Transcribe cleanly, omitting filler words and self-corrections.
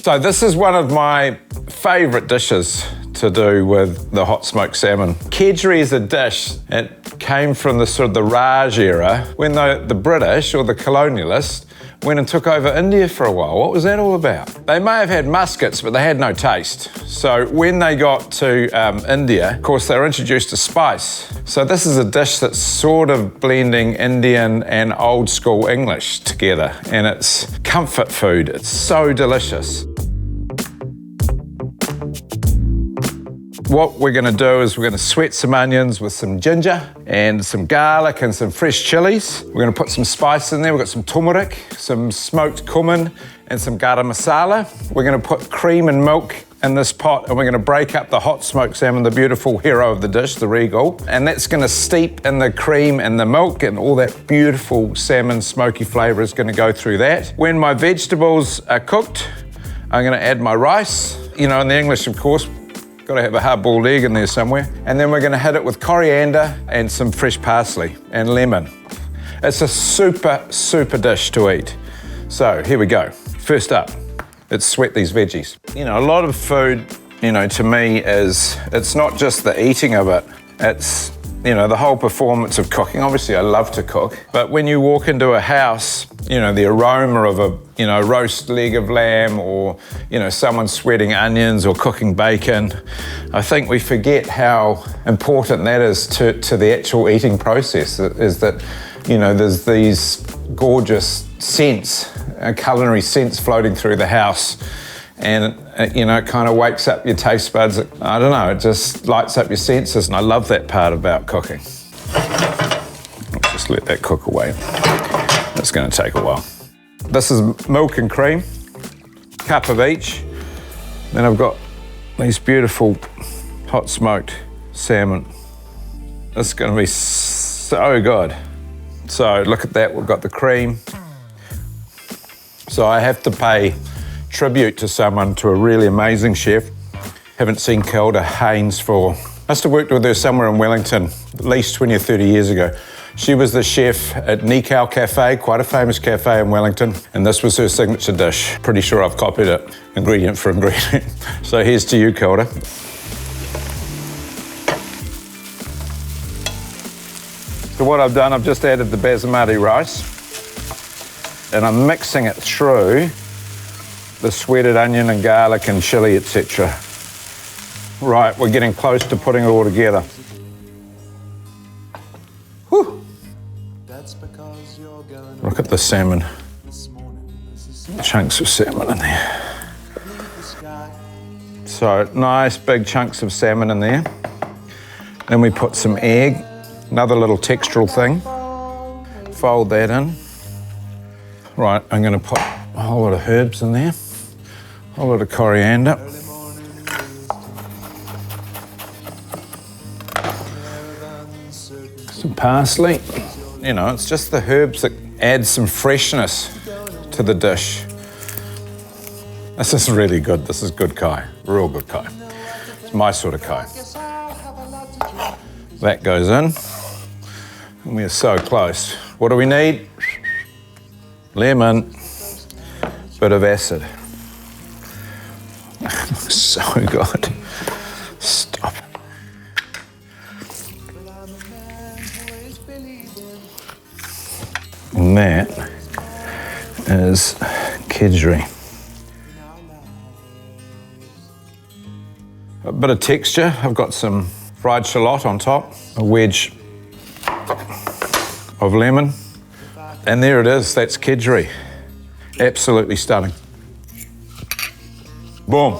So this is one of my favourite dishes to do with the hot smoked salmon. Kedgeree is a dish. It came from the sort of the Raj era when the British or the colonialists went and took over India for a while. What was that all about? They may have had muskets, but they had no taste. So when they got to India, of course, they were introduced to spice. So this is a dish that's sort of blending Indian and old school English together, and it's comfort food. It's so delicious. What we're gonna do is we're gonna sweat some onions with some ginger and some garlic and some fresh chilies. We're gonna put some spice in there. We've got some turmeric, some smoked cumin, and some garam masala. We're gonna put cream and milk in this pot, and we're gonna break up the hot smoked salmon, the beautiful hero of the dish, the Regal, and that's gonna steep in the cream and the milk, and all that beautiful salmon smoky flavour is gonna go through that. When my vegetables are cooked, I'm gonna add my rice. You know, in the English, of course, got to have a hard-boiled egg in there somewhere. And then we're going to hit it with coriander and some fresh parsley and lemon. It's a super, super dish to eat. So here we go. First up, let's sweat these veggies. You know, a lot of food, you know, to me it's not just the eating of it, it's, you know, the whole performance of cooking. Obviously, I love to cook, but when you walk into a house, you know, the aroma of a, you know, roast leg of lamb, or, you know, someone sweating onions or cooking bacon, I think we forget how important that is to the actual eating process, is that, you know, there's these gorgeous scents, culinary scents floating through the house, and you know, it kind of wakes up your taste buds. I don't know, it just lights up your senses, and I love that part about cooking. Let's just let that cook away. It's going to take a while. This is milk and cream, cup of each. Then I've got these beautiful hot smoked salmon. This is going to be so good. So look at that, we've got the cream. So I have to pay tribute to someone, to a really amazing chef. Haven't seen Kilda Haynes for, must have worked with her somewhere in Wellington, at least 20 or 30 years ago. She was the chef at Nikau Cafe, quite a famous cafe in Wellington, and this was her signature dish. Pretty sure I've copied it, ingredient for ingredient. So here's to you, Kilda. So what I've done, I've just added the basmati rice, and I'm mixing it through the sweated onion and garlic and chili, etc. Right, we're getting close to putting it all together. Whew. Look at the salmon. Chunks of salmon in there. So nice big chunks of salmon in there. Then we put some egg, another little textural thing. Fold that in. Right, I'm going to put a whole lot of herbs in there. A whole lot of coriander. Some parsley. You know, it's just the herbs that add some freshness to the dish. This is really good. This is good kai, real good kai. It's my sort of kai. That goes in, and we are so close. What do we need? Lemon, bit of acid. So good. Stop. And that is Kedgeree. A bit of texture. I've got some fried shallot on top, a wedge of lemon, and there it is. That's Kedgeree. Absolutely stunning. Boom.